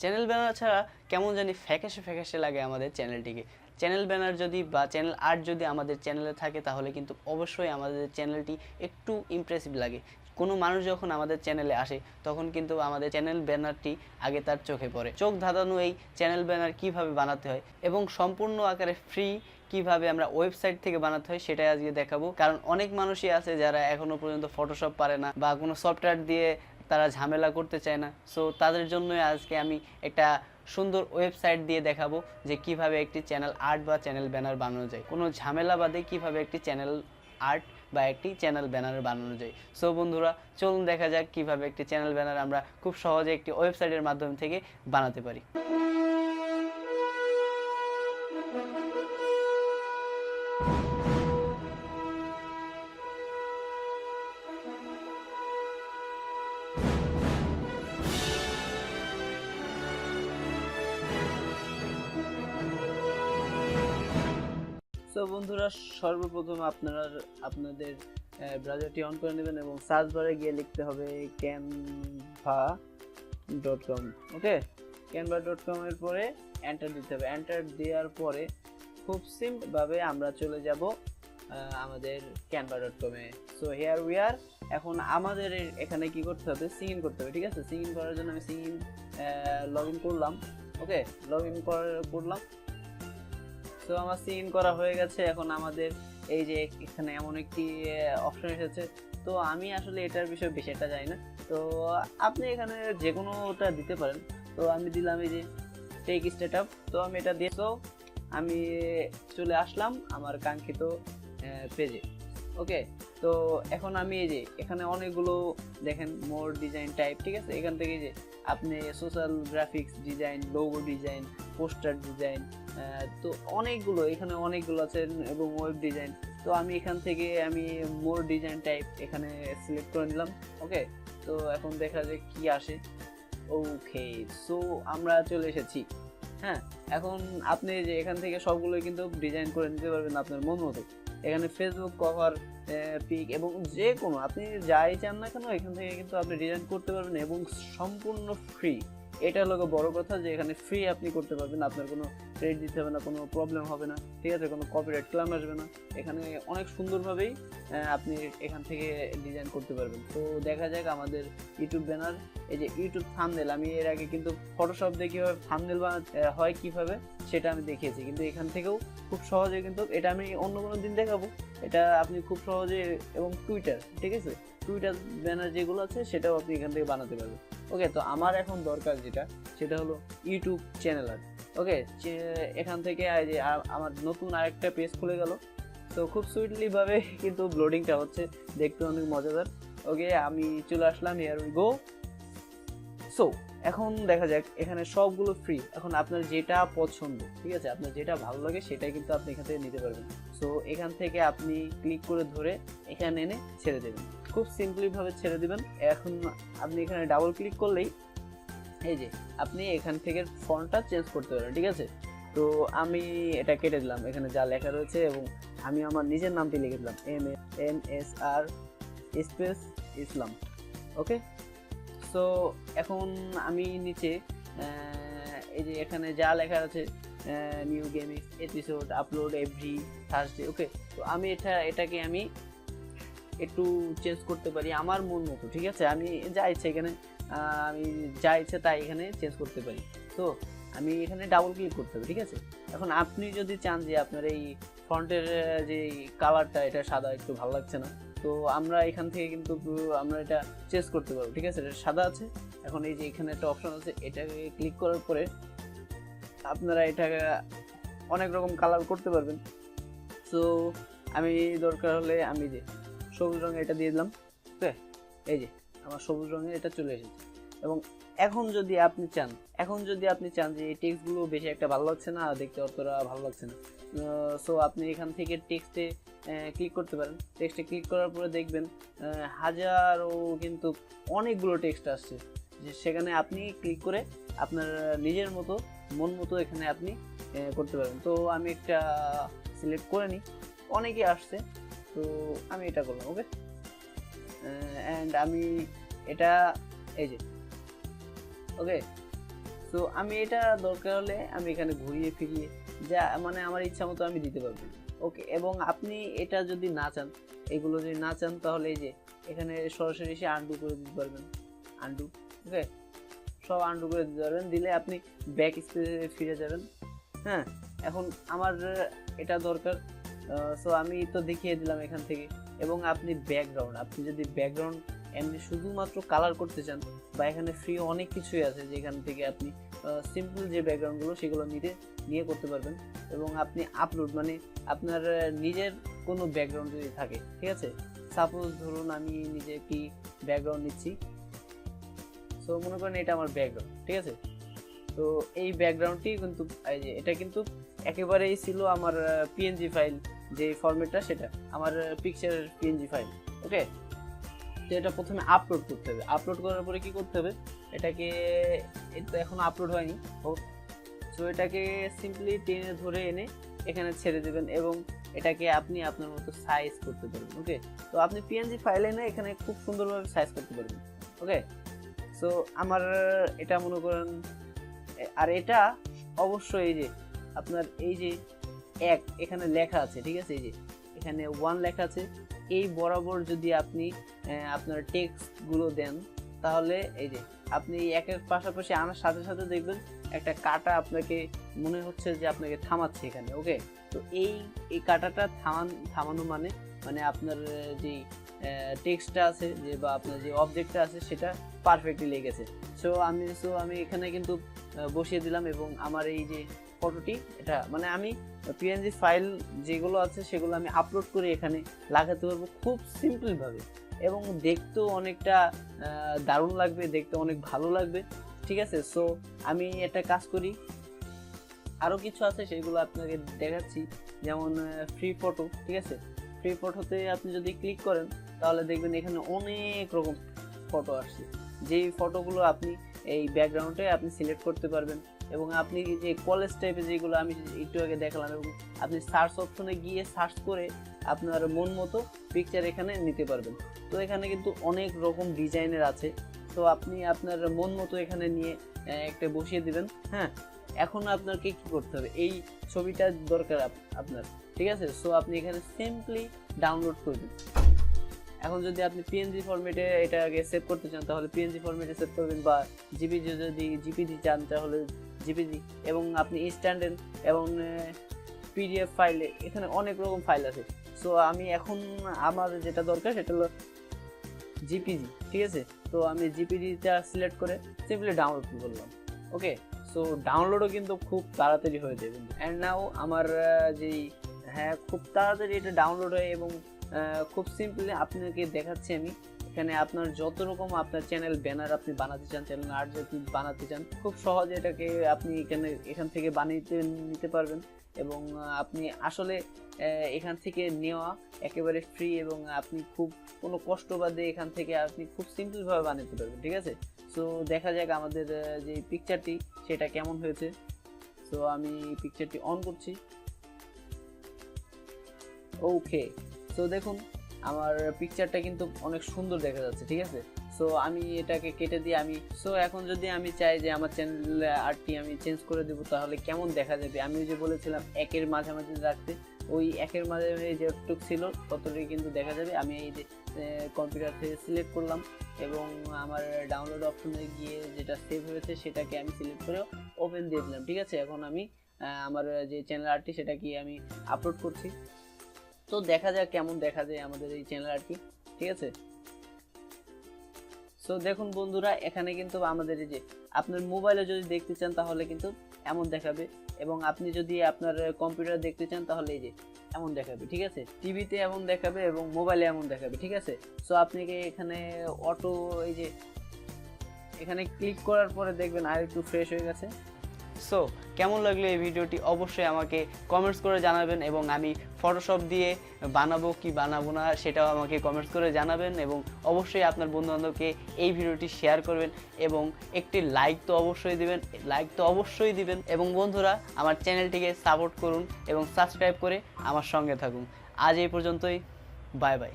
Channel banner ছাড়া কেমন জানি ফ্যাকাশে ফ্যাকাশে লাগে আমাদের চ্যানেলটিকে। চ্যানেল ব্যানার যদি বা চ্যানেল আর্ট যদি আমাদের চ্যানেলে থাকে তাহলে কিন্তু অবশ্যই আমাদের চ্যানেলটি একটু ইমপ্রেসিভ লাগে। কোনো মানুষ যখন আমাদের চ্যানেলে আসে তখন কিন্তু আমাদের চ্যানেল ব্যানারটি আগে তার চোখে পড়ে। চোখ ধাঁধানো এই চ্যানেল ব্যানার কিভাবে বানাতে হয় এবং সম্পূর্ণ আকারে ফ্রি কিভাবে আমরা ওয়েবসাইট থেকে বানাতে হয় সেটাই আজকে দেখাবো। কারণ অনেক মানুষই আছে যারা এখনো পর্যন্ত ফটোশপ পারে না বা কোনো সফটওয়্যার দিয়ে তারা ঝামেলা করতে চায় না। সো তাদের জন্যই আজকে আমি একটা সুন্দর ওয়েবসাইট দিয়ে দেখাবো যে কিভাবে একটি চ্যানেল আর্ট বা চ্যানেল ব্যানার বানানো যায়, কোনো ঝামেলা বাদে কিভাবে একটি চ্যানেল আর্ট বা একটি চ্যানেল ব্যানার বানানো যায়। সো বন্ধুরা, চলুন দেখা যাক কিভাবে একটি চ্যানেল ব্যানার আমরা খুব সহজে একটি ওয়েবসাইটের মাধ্যম থেকে বানাতে পারি। সো বন্ধুরা, সর্বপ্রথম আপনাদের ব্রাউজারটি অন করে নেবেন এবং সার্চ বারে গিয়ে লিখতে হবে canva.com। ওকে, canva.com এর পরে এন্টার দিতে হবে। এন্টার দেওয়ার পরে খুব সিম্পলভাবে আমরা চলে যাব আমাদের canva.com A. So here we are. এখন আমাদের এখানে কি করতে হবে, সিং ইন করতে হবে। ঠিক আছে, সিং ইন করার জন্য আমি লগ ইন করলাম। ওকে, লগ ইন করলাম। তো আমার সিন করা হয়ে গেছে। এখন আমাদের এই যে এখানে এমন একটি অপশন এসেছে। তো আমি আসলে এটার বিষয়ে বেশি একটা জানি না, তো আপনি এখানে যে কোনোটা দিতে পারেন। তো আমি দিলাম এই যে টেক স্টার্টআপ। তো আমি এটা দিয়ে তো আমি চলে আসলাম আমার কাঙ্ক্ষিত পেজে। ওকে, তো এখন আমি এই যে এখানে অনেকগুলো দেখেন মোর ডিজাইন টাইপ। ঠিক আছে, এখান থেকে যে আপনি social graphics design, logo design, poster design, তো এখানে অনেকগুলো আছে এবং ওয়েব ডিজাইন। তো আমি এখান থেকে আমি মোর ডিজাইন টাইপ এখানে সিলেক্ট করে নিলাম। ওকে, তো এখন দেখা যায় কি আসে। ওকে, সো আমরা চলে এসেছি। হ্যাঁ, এখন আপনি যে এখান থেকে সবগুলো কিন্তু ডিজাইন করে নিতে পারবেন আপনার মন মতো। এখানে ফেসবুক কভার, পিক এবং যে কোনো আপনি যাই চান না কেন এখান থেকে কিন্তু আপনি ডিজাইন করতে পারবেন এবং সম্পূর্ণ ফ্রি। এটা হলো বড় কথা যে এখানে ফ্রি আপনি করতে পারবেন, আপনার কোনো ক্রেডিট দিতে হবে না, কোনো প্রবলেম হবে না। ঠিক আছে, কোনো কপিরাইট ক্লেম আসবে না। এখানে অনেক সুন্দরভাবেই আপনি এখান থেকে ডিজাইন করতে পারবেন। তো দেখা যাক আমাদের ইউটিউব ব্যানার, এই যে ইউটিউব থাম্বনেল। আমি এর আগে কিন্তু ফটোশপ দিয়ে কীভাবে থাম্বনেল বানাতে হয় কীভাবে সেটা আমি দেখিয়েছি, কিন্তু এখান থেকেও খুব সহজে কিন্তু এটা আমি অন্য কোনো দিন দেখাবো। এটা আপনি খুব সহজে এবং টুইটার, ঠিক আছে, টুইটার ব্যানার যেগুলো আছে সেটাও আপনি এখান থেকে বানাতে পারবেন। ওকে, তো আমার এখন দরকার যেটা সেটা হলো ইউটিউব চ্যানেল আর্ট। ওকে, এখান থেকে যে আমার নতুন আরেকটা পেজ খুলে গেল। তো খুব সুইটলি ভাবে কিন্তু লোডিংটা হচ্ছে, দেখতে অনেক মজাদার। ওকে, আমি চলে আসলাম, হিয়ার উই গো। সো এখন দেখা যাক, এখানে সবগুলো ফ্রি। এখন আপনার যেটা পছন্দ, ঠিক আছে, আপনার যেটা ভালো লাগে সেটাই কিন্তু আপনি এখান থেকে নিতে পারবেন। সো এখান থেকে আপনি ক্লিক করে ধরে এখানে এনে ছেড়ে দেবেন, খুব সিম্পলি ভাবে ছেড়ে দিবেন। এখন আপনি এখানে ডাবল ক্লিক করলেই এই যে আপনি এখান থেকে ফন্টটা চেঞ্জ করতে পারেন। ঠিক আছে, তো আমি এটা কেটে দিলাম, এখানে যা লেখা রয়েছে এবং আমি আমার নিজের নামটি লিখে দিলাম, MSR space Islam. Okay, so এখন আমি নিচে এই যে এখানে যা লেখা আছে new gaming episode upload every Thursday. Okay, তো আমি এটাকে আমি একটু চেঞ্জ করতে পারি আমার মন মতো। ঠিক আছে, আমি যা ইচ্ছে এখানে আমি যা ইচ্ছে তাই এখানে চেঞ্জ করতে পারি। তো আমি এখানে ডাবল ক্লিক করতে হবে। ঠিক আছে, এখন আপনি যদি চান যে আপনার এই ফন্টের যে কালারটা এটা সাদা একটু ভালো লাগছে না, তো আমরা এখান থেকে কিন্তু আমরা এটা চেঞ্জ করতে পারবো। ঠিক আছে, এটা সাদা আছে। এখন এই যে এখানে একটা অপশন আছে, এটাকে ক্লিক করার পরে আপনারা এটা অনেক রকম কালার করতে পারবেন। সো আমি দরকার হলে আমি যে সবুজ রঙের এটা দিয়ে দিলাম। ওকে, এই যে আমার সবুজ রঙের এটা চলে এসেছে। এবং এখন যদি আপনি চান যে এই টেক্সটগুলো বেশি একটা ভালো লাগছে না, দেখতে অতটা ভালো লাগছে না, সো আপনি এখান থেকে টেক্সটে ক্লিক করতে পারেন। টেক্সটে ক্লিক করার পরে দেখবেন হাজারো কিন্তু অনেকগুলো টেক্সট আসছে, যে সেখানে আপনি ক্লিক করে আপনার নিজের মতো মন মতো এখানে আপনি করতে পারেন। তো আমি একটা সিলেক্ট করে নিই, অনেকেই আসছে, তো আমি এটা করলাম। ওকে, অ্যান্ড আমি এটা এই যে ওকে, সো আমি এটা দরকার হলে আমি এখানে ঘুরিয়ে ফিরিয়ে যা মানে আমার ইচ্ছা মতো আমি দিতে পারবো। ওকে, এবং আপনি এটা যদি না চান, এগুলো যদি না চান, তাহলে এই যে এখানে সরাসরি এসে আনডু করে দিতে পারবেন। আনডু, ওকে, সব আনডু করে দিতে পারবেন। দিলে আপনি ব্যাক স্পেসে ফিরে যাবেন। হ্যাঁ, এখন আমার এটা দরকার, সো আমি তো দেখিয়ে দিলাম এখান থেকে। এবং আপনি ব্যাকগ্রাউন্ড, আপনি যদি ব্যাকগ্রাউন্ড এমনি শুধুমাত্র কালার করতে চান, বা এখানে ফ্রি অনেক কিছুই আছে যেখান থেকে আপনি সিম্পল যে ব্যাকগ্রাউন্ডগুলো সেগুলো নিয়ে করতে পারবেন। এবং আপনি আপলোড মানে আপনার নিজের কোনো ব্যাকগ্রাউন্ড যদি থাকে, ঠিক আছে, সাপোজ ধরুন আমি নিজে কি ব্যাকগ্রাউন্ড নিচ্ছি, সো মনে করেন এটা আমার ব্যাকগ্রাউন্ড, ঠিক আছে। তো এই ব্যাকগ্রাউন্ডটি কিন্তু এই যে এটা কিন্তু একেবারেই ছিল আমার পিএনজি ফাইল, যে ফরম্যাটটা সেটা আমার পিকচার পিএনজি ফাইল। ওকে, তো এটা প্রথমে আপলোড করতে হবে। আপলোড করার পরে কি করতে হবে, এটাকে, এটা এখনো আপলোড হয়নি, সো এটাকে সিম্পলি টেনে ধরে এনে এখানে ছেড়ে দেবেন এবং এটাকে আপনি আপনার মতো সাইজ করতে পারবেন। ওকে, তো আপনি পিএনজি ফাইল এনে এখানে খুব সুন্দরভাবে সাইজ করতে পারবেন। ওকে, সো আমার এটা মনে করেন, আর এটা অবশ্যই এই যে আপনার এই যে এখানে লেখা আছে, ঠিক আছে, এই যে এখানে 1 লেখা আছে, এই বরাবর যদি আপনি আপনার টেক্সট গুলো দেন, তাহলে এই যে আপনি একের পাশাপাশি আনার সাথে সাথে দেখবেন একটা কাটা আপনাকে মনে হচ্ছে যে আপনাকে থামাচ্ছে এখানে। ওকে, তো এই কাটাটা থামানো মানে আপনার যে টেক্সটটা আছে যে বা আপনার যে অবজেক্টটা আছে সেটা পারফেক্টলি লেগেছে। সো আমি এখানে কিন্তু বসিয়ে দিলাম এবং আমার এই যে ফটোটি, এটা মানে আমি পিএনজি ফাইল যেগুলো আছে সেগুলো আমি আপলোড করে এখানে লাগাতে পারবো খুব সিম্পল ভাবে, এবং দেখতেও অনেকটা দারুণ লাগবে, দেখতে অনেক ভালো লাগবে, ঠিক আছে। সো আমি একটা কাজ করি, আরও কিছু আছে সেগুলো আপনাকে দেখাচ্ছি, যেমন ফ্রি ফটো, ঠিক আছে। ফ্রি ফটোতে আপনি যদি ক্লিক করেন তাহলে দেখবেন এখানে অনেক রকম ফটো আসছে, যেই ফটোগুলো আপনি এই ব্যাকগ্রাউন্ডে আপনি সিলেক্ট করতে পারবেন। এবং আপনি যে কলেজ টাইপের যেগুলো আমি একটু আগে দেখালাম, এবং আপনি সার্চ অপশনে গিয়ে সার্চ করে আপনার মন মতো পিকচার এখানে নিতে পারবেন। তো এখানে কিন্তু অনেক রকম ডিজাইনের আছে, তো আপনি আপনার মন মতো এখানে নিয়ে একটা বসিয়ে দিবেন। হ্যাঁ, এখন আপনাকে কি করতে হবে, এই ছবিটা দরকার আপনার, ঠিক আছে। সো আপনি এখানে সিম্পলি ডাউনলোড করবেন। এখন যদি আপনি পিএনজি ফরম্যাটে এটাকে সেভ করতে চান তাহলে পিএনজি ফরম্যাটে সেভ করবেন, বা জিপিজি যদি জিপিজি চান তাহলে জিপিজি, এবং আপনি ইনস্ট্যান্ট এবং পিডিএফ ফাইলে এখানে অনেক রকম ফাইল আছে। সো আমি এখন আমার যেটা দরকার সেটা হলো জিপিজি, ঠিক আছে। তো আমি জিপিজিটা সিলেক্ট করে সিম্পলি ডাউনলোড করলাম। ওকে, সো ডাউনলোডও কিন্তু খুব তাড়াতাড়ি হয়ে যাবে। অ্যান্ড নাও আমার যেই, হ্যাঁ, খুব তাড়াতাড়ি এটা ডাউনলোড হয় এবং খুব সিম্পলি আপনাকে দেখাচ্ছি আমি। এখানে আপনার যত রকম আপনার চ্যানেল ব্যানার আপনি বানাতে চান, চ্যানেল আর্ট যদি বানাতে চান, খুব সহজে এটাকে আপনি এখান থেকে বানিয়ে নিতে পারবেন। এবং আপনি আসলে এখান থেকে নেওয়া একেবারে ফ্রি, এবং আপনি খুব কোনো কষ্ট বাদে এখান থেকে আপনি খুব সিম্পলভাবে বানাতে পারবেন, ঠিক আছে। সো দেখা যাক আমাদের যে পিকচারটি সেটা কেমন হয়েছে। সো আমি পিকচারটি অন করছি। ওকে, সো দেখুন আমার পিকচারটা কিন্তু অনেক সুন্দর দেখা যাচ্ছে, ঠিক আছে। সো আমি এটাকে কেটে দিয়ে এখন যদি আমি চাই যে আমার চ্যানেল আর্টটি আমি চেঞ্জ করে দেবো তাহলে কেমন দেখা যাবে, আমি যে বলেছিলাম একের মাঝামাঝি রাখতে, ওই একের মাঝামাঝি যেটুক ছিল ততটাই কিন্তু দেখা যাবে। আমি এই যে কম্পিউটার থেকে সিলেক্ট করলাম এবং আমার ডাউনলোড অপশনে গিয়ে যেটা সেভ হয়েছে সেটাকে আমি সিলেক্ট করে ওপেন দিয়ে দিলাম, ঠিক আছে। এখন আমি আমার যে চ্যানেল আর্টটি সেটাকে আমি আপলোড করছি। তো দেখা যাক কেমন দেখা যায় আমাদের এই চ্যানেল আর্টটি, ঠিক আছে। সো দেখুন বন্ধুরা, এখানে কিন্তু আমাদের এই যে আপনার মোবাইলে যদি দেখতে চান তাহলে কিন্তু এমন দেখাবে, এবং আপনি যদি আপনার কম্পিউটারে দেখতে চান তাহলে এই যে এমন দেখাবে, ঠিক আছে। টিভিতে এমন দেখাবে এবং মোবাইলে এমন দেখাবে, ঠিক আছে। সো আপনি এখানে অটো এই যে এখানে ক্লিক করার পরে দেখবেন আর একটু ফ্রেশ হয়ে গেছে। সো কেমন লাগলো এই ভিডিওটি অবশ্যই আমাকে কমেন্টস করে জানাবেন, এবং আমি ফটোশপ দিয়ে বানাবো কি বানাবো না সেটাও আমাকে কমেন্টস করে জানাবেন, এবং অবশ্যই আপনার বন্ধুবান্ধবকে এই ভিডিওটি শেয়ার করবেন, এবং একটি লাইক তো অবশ্যই দিবেন, এবং বন্ধুরা আমার চ্যানেলটিকে সাপোর্ট করুন এবং সাবস্ক্রাইব করে আমার সঙ্গে থাকুন। আজ এই পর্যন্তই, বাই বাই।